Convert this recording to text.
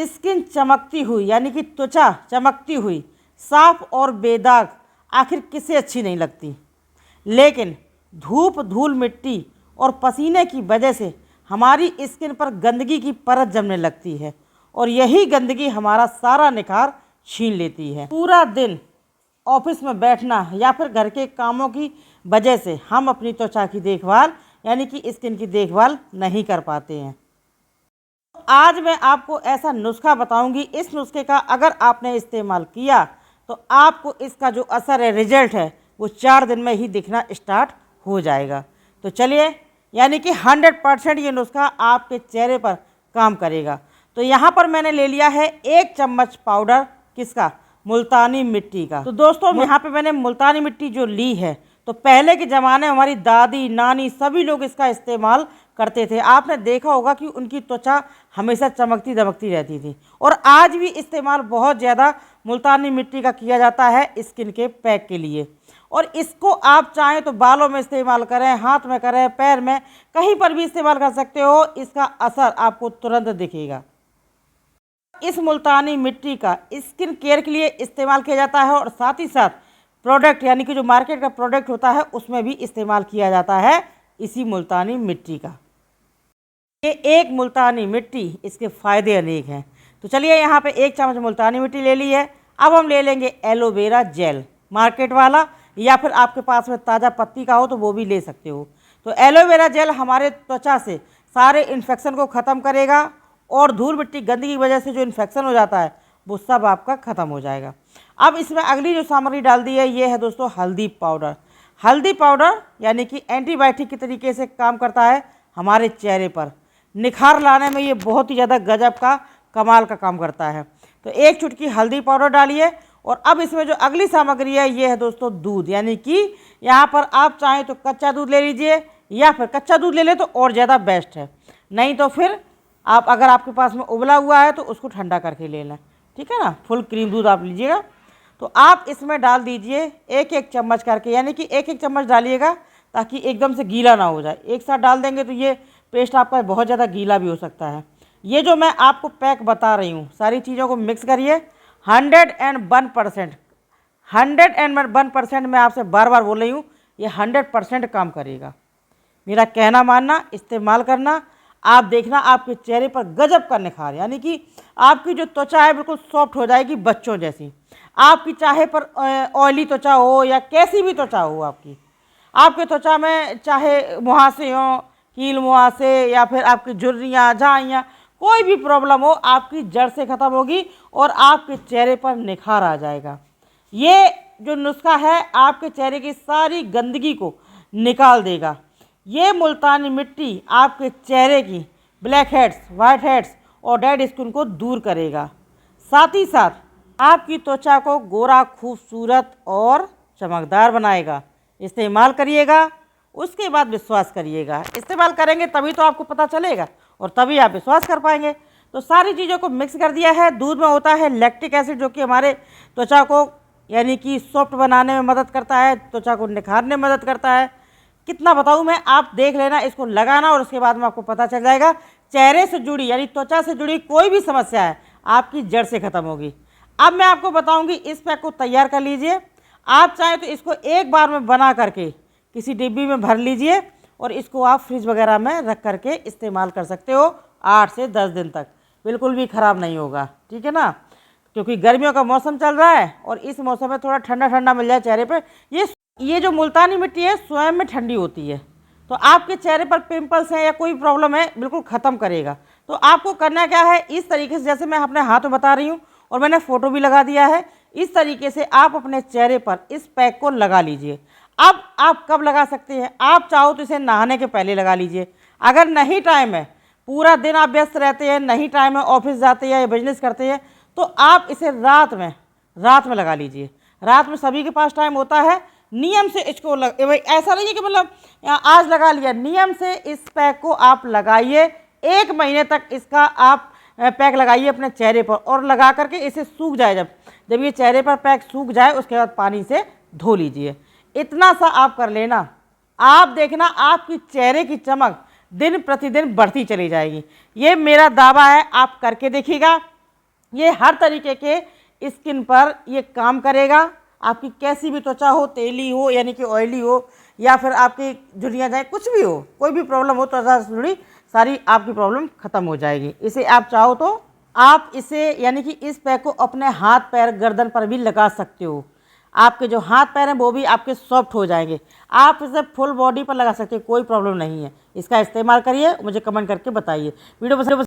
Skin चमकती हुई यानी कि त्वचा चमकती हुई, साफ और बेदाग आखिर किसे अच्छी नहीं लगती। लेकिन धूप, धूल, मिट्टी और पसीने की वजह से हमारी स्किन पर गंदगी की परत जमने लगती है और यही गंदगी हमारा सारा निखार छीन लेती है। पूरा दिन ऑफिस में बैठना या फिर घर के कामों की वजह से हम अपनी त्वचा की देखभाल यानी कि स्किन की देखभाल नहीं कर पाते हैं। आज मैं आपको ऐसा नुस्खा बताऊंगी, इस नुस्खे का अगर आपने इस्तेमाल किया तो आपको इसका जो असर है, रिजल्ट है, वो 4 दिन में ही दिखना स्टार्ट हो जाएगा। तो चलिए, यानी कि 100% ये नुस्खा आपके चेहरे पर काम करेगा। तो यहाँ पर मैंने ले लिया है 1 चम्मच पाउडर, किसका? मुल्तानी मिट्टी का। तो दोस्तों यहाँ पे मैंने मुल्तानी मिट्टी जो ली है, तो पहले के ज़माने में हमारी दादी, नानी सभी लोग इसका इस्तेमाल करते थे। आपने देखा होगा कि उनकी त्वचा हमेशा चमकती दमकती रहती थी। और आज भी इस्तेमाल बहुत ज़्यादा मुल्तानी मिट्टी का किया जाता है स्किन के पैक के लिए। और इसको आप चाहें तो बालों में इस्तेमाल करें, हाथ में करें, पैर में, कहीं पर भी इस्तेमाल कर सकते हो। इसका असर आपको तुरंत दिखेगा। इस मुल्तानी मिट्टी का स्किन केयर के लिए इस्तेमाल किया जाता है और साथ ही साथ प्रोडक्ट यानी कि जो मार्केट का प्रोडक्ट होता है उसमें भी इस्तेमाल किया जाता है इसी मुल्तानी मिट्टी का। ये एक मुल्तानी मिट्टी, इसके फ़ायदे अनेक हैं। तो चलिए, यहाँ पे 1 चम्मच मुल्तानी मिट्टी ले ली है। अब हम ले लेंगे एलोवेरा जेल, मार्केट वाला, या फिर आपके पास में ताज़ा पत्ती का हो तो वो भी ले सकते हो। तो एलोवेरा जेल हमारे त्वचा से सारे इन्फेक्शन को ख़त्म करेगा और धूल मिट्टी गंदगी की वजह से जो इन्फेक्शन हो जाता है वो सब आपका ख़त्म हो जाएगा। अब इसमें अगली जो सामग्री डाल दी है ये है दोस्तों हल्दी पाउडर। हल्दी पाउडर यानी कि एंटीबायोटिक के तरीके से काम करता है हमारे चेहरे पर। निखार लाने में ये बहुत ही ज़्यादा गजब का, कमाल का काम करता है। तो 1 चुटकी हल्दी पाउडर डालिए। और अब इसमें जो अगली सामग्री है ये है दोस्तों दूध, यानी कि यहाँ पर आप चाहें तो कच्चा दूध ले लीजिए, या फिर कच्चा दूध ले लें तो और ज़्यादा बेस्ट है। नहीं तो फिर आप, अगर आपके पास में उबला हुआ है तो उसको ठंडा करके ले लें, ठीक है ना। फुल क्रीम दूध आप लीजिएगा। तो आप इसमें डाल दीजिए 1-1 चम्मच करके, यानी कि 1-1 चम्मच डालिएगा ताकि एकदम से गीला ना हो जाए। एक साथ डाल देंगे तो ये पेस्ट आपका बहुत ज़्यादा गीला भी हो सकता है। ये जो मैं आपको पैक बता रही हूँ, सारी चीज़ों को मिक्स करिए। 101%, 101% मैं आपसे बार बार बोल रही हूँ, ये 100% काम करेगा। मेरा कहना मानना, इस्तेमाल करना, आप देखना आपके चेहरे पर गजब का निखार, यानी कि आपकी जो त्वचा है बिल्कुल सॉफ्ट हो जाएगी, बच्चों जैसी। आपकी चाहे पर ऑयली त्वचा हो या कैसी भी त्वचा हो, आपके त्वचा में चाहे मुहासे हों, कील मुहासे, या फिर आपकी झुर्रियाँ, झाइयाँ, कोई भी प्रॉब्लम हो आपकी जड़ से ख़त्म होगी और आपके चेहरे पर निखार आ जाएगा। ये जो नुस्खा है आपके चेहरे की सारी गंदगी को निकाल देगा। ये मुल्तानी मिट्टी आपके चेहरे की ब्लैक हेड्स, वाइट हेड्स और डेड स्किन को दूर करेगा। साथ ही साथ आपकी त्वचा को गोरा, खूबसूरत और चमकदार बनाएगा। इस्तेमाल करिएगा, उसके बाद विश्वास करिएगा। इस्तेमाल करेंगे तभी तो आपको पता चलेगा और तभी आप विश्वास कर पाएंगे। तो सारी चीज़ों को मिक्स कर दिया है। दूध में होता है लैक्टिक एसिड, जो कि हमारे त्वचा को यानी कि सॉफ्ट बनाने में मदद करता है, त्वचा को निखारने में मदद करता है। कितना बताऊँ मैं, आप देख लेना, इसको लगाना और उसके बाद में आपको पता चल जाएगा। चेहरे से जुड़ी यानी त्वचा से जुड़ी कोई भी समस्या है आपकी जड़ से ख़त्म होगी। अब मैं आपको बताऊँगी, इस पैक को तैयार कर लीजिए। आप चाहें तो इसको एक बार में बना करके किसी डिब्बी में भर लीजिए और इसको आप फ्रिज वगैरह में रख करके इस्तेमाल कर सकते हो 8 से 10 दिन तक, बिल्कुल भी ख़राब नहीं होगा, ठीक है ना। क्योंकि गर्मियों का मौसम चल रहा है और इस मौसम में थोड़ा ठंडा ठंडा मिल जाए चेहरे पे। ये जो मुल्तानी मिट्टी है स्वयं में ठंडी होती है, तो आपके चेहरे पर पिंपल्स हैं या कोई प्रॉब्लम है बिल्कुल ख़त्म करेगा। तो आपको करना क्या है, इस तरीके से, जैसे मैं अपने हाथ में बता रही हूँ और मैंने फ़ोटो भी लगा दिया है, इस तरीके से आप अपने चेहरे पर इस पैक को लगा लीजिए। अब आप कब लगा सकते हैं, आप चाहो तो इसे नहाने के पहले लगा लीजिए। अगर नहीं टाइम है, पूरा दिन आप व्यस्त रहते हैं, नहीं टाइम है, ऑफिस जाते हैं या बिजनेस करते हैं, तो आप इसे रात में लगा लीजिए। रात में सभी के पास टाइम होता है। नियम से इसको ऐसा नहीं है कि मतलब आज लगा लिया, नियम से इस पैक को आप लगाइए। 1 महीने तक इसका आप पैक लगाइए अपने चेहरे पर और लगा करके इसे सूख जाए। जब ये चेहरे पर पैक सूख जाए उसके बाद पानी से धो लीजिए। इतना सा आप कर लेना, आप देखना आपकी चेहरे की चमक दिन प्रतिदिन बढ़ती चली जाएगी। ये मेरा दावा है, आप करके देखिएगा, ये हर तरीके के स्किन पर ये काम करेगा। आपकी कैसी भी त्वचा हो, तेली हो यानी कि ऑयली हो, या फिर आपकी झुर्रियाँ जाए, कुछ भी हो, कोई भी प्रॉब्लम हो त्वचा से जुड़ी, सारी आपकी प्रॉब्लम ख़त्म हो जाएगी। इसे आप चाहो तो आप इसे यानी कि इस पैक को अपने हाथ पैर गर्दन पर भी लगा सकते हो। आपके जो हाथ पैर हैं वो भी आपके सॉफ्ट हो जाएंगे। आप इसे फुल बॉडी पर लगा सकते हो, कोई प्रॉब्लम नहीं है। इसका इस्तेमाल करिए, मुझे कमेंट करके बताइए। वीडियो पसंद